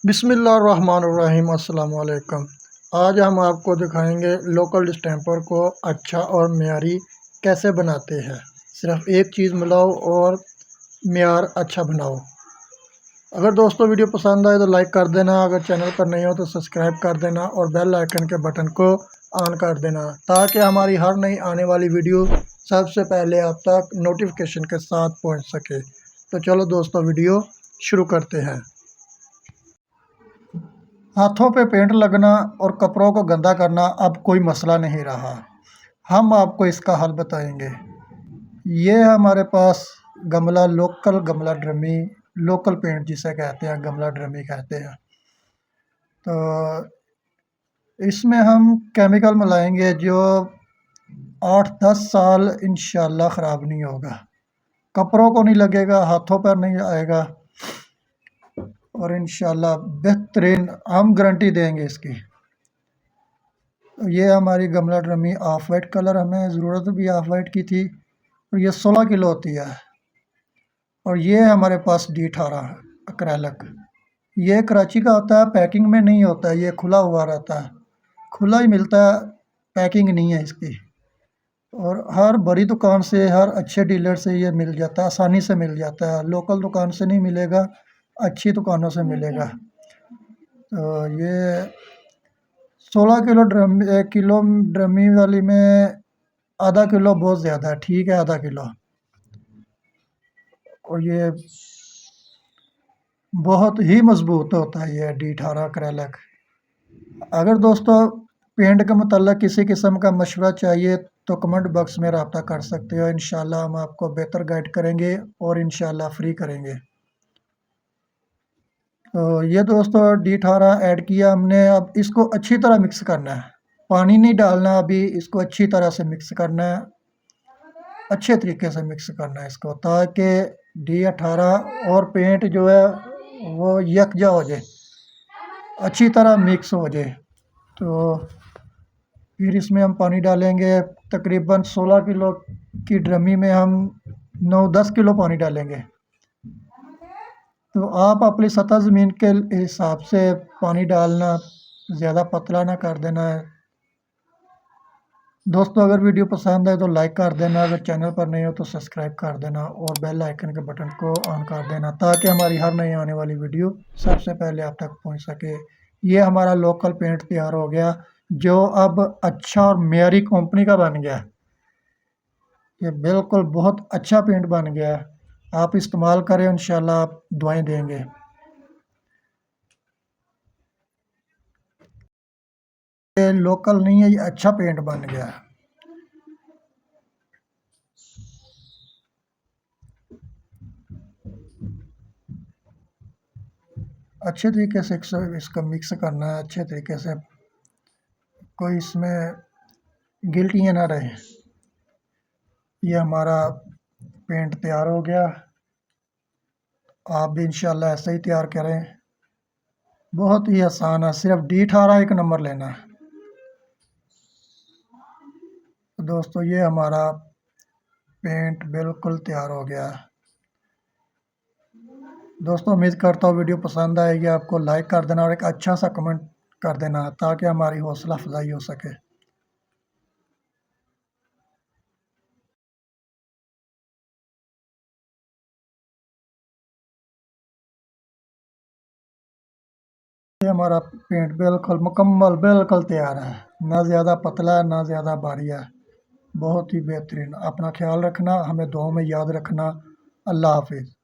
बिस्मिल्लाहिर्रहमानिर्रहीम। अस्सलाम वालेकुम। आज हम आपको दिखाएंगे लोकल डिस्टेंपर को अच्छा और मेयारी कैसे बनाते हैं। सिर्फ एक चीज़ मिलाओ और मेयार अच्छा बनाओ। अगर दोस्तों वीडियो पसंद आए तो लाइक कर देना, अगर चैनल पर नहीं हो तो सब्सक्राइब कर देना और बेल आइकन के बटन को ऑन कर देना ताकि हमारी हर नई आने वाली वीडियो सबसे पहले आप तक नोटिफिकेशन के साथ पहुंच सके। तो चलो दोस्तों वीडियो शुरू करते हैं। हाथों पे पेंट लगना और कपड़ों को गंदा करना अब कोई मसला नहीं रहा। हम आपको इसका हल बताएंगे। ये हमारे पास गमला, लोकल गमला ड्रमी, लोकल पेंट जिसे कहते हैं, गमला ड्रमी कहते हैं। तो इसमें हम केमिकल मिलाएंगे जो 8-10 साल इंशाल्लाह ख़राब नहीं होगा, कपड़ों को नहीं लगेगा, हाथों पर नहीं आएगा और इंशाल्लाह बेहतरीन हम गारंटी देंगे इसकी। ये हमारी गमला ड्रमी ऑफ वाइट कलर, हमें ज़रूरत भी ऑफ वाइट की थी और ये 16 किलो होती है। और ये हमारे पास D18 अक्रैलिक, ये कराची का होता है, पैकिंग में नहीं होता है, ये खुला हुआ रहता है, खुला ही मिलता है, पैकिंग नहीं है इसकी। और हर बड़ी दुकान से, हर अच्छे डीलर से ये मिल जाता है, आसानी से मिल जाता है। लोकल दुकान से नहीं मिलेगा, अच्छी दुकानों से मिलेगा। तो ये 16 किलो ड्रम, 1 किलो ड्रमी वाली में आधा किलो बहुत ज़्यादा है, ठीक है, आधा किलो। और ये बहुत ही मज़बूत होता है ये D18 अक्रैलिक। अगर दोस्तों पेंट के मतलब किसी किस्म का मशवरा चाहिए तो कमेंट बॉक्स में रब्ता कर सकते हो। इंशाल्लाह हम आपको बेहतर गाइड करेंगे और इंशाल्लाह फ्री करेंगे। तो ये दोस्तों D18 ऐड किया हमने। अब इसको अच्छी तरह मिक्स करना है, पानी नहीं डालना, अभी इसको अच्छी तरह से मिक्स करना है, अच्छे तरीके से मिक्स करना है इसको, ताकि D18 और पेंट जो है वो यकजा हो जाए, अच्छी तरह मिक्स हो जाए। तो फिर इसमें हम पानी डालेंगे, तकरीबन 16 किलो की ड्रमी में हम 9-10 किलो पानी डालेंगे। तो आप अपनी सतह ज़मीन के हिसाब से पानी डालना, ज़्यादा पतला ना कर देना है। दोस्तों अगर वीडियो पसंद आए तो लाइक कर देना, अगर चैनल पर नहीं हो तो सब्सक्राइब कर देना और बेल आइकन के बटन को ऑन कर देना ताकि हमारी हर नई आने वाली वीडियो सबसे पहले आप तक पहुंच सके। ये हमारा लोकल पेंट तैयार हो गया जो अब अच्छा और मेयारी कंपनी का बन गया। ये बिल्कुल बहुत अच्छा पेंट बन गया है, आप इस्तेमाल करें, इंशाल्लाह आप दुआएं देंगे। ये लोकल नहीं है, ये अच्छा पेंट बन गया है। अच्छे तरीके से इसको मिक्स करना है, अच्छे तरीके से, कोई इसमें गिल्टियाँ ना रहे। ये हमारा पेंट तैयार हो गया, आप भी इंशाल्लाह ऐसे ही तैयार करें। बहुत ही आसान है, सिर्फ D18 एक नंबर लेना है। तो दोस्तों ये हमारा पेंट बिल्कुल तैयार हो गया। दोस्तों उम्मीद करता हूँ वीडियो पसंद आएगी, आपको लाइक कर देना और एक अच्छा सा कमेंट कर देना ताकि हमारी हौसला अफजाई हो सके। ये हमारा पेंट बिल्कुल मुकम्मल, बिल्कुल तैयार है, ना ज़्यादा पतला है ना ज़्यादा भारी है, बहुत ही बेहतरीन। अपना ख्याल रखना, हमें दुआओं में याद रखना। अल्लाह हाफिज़।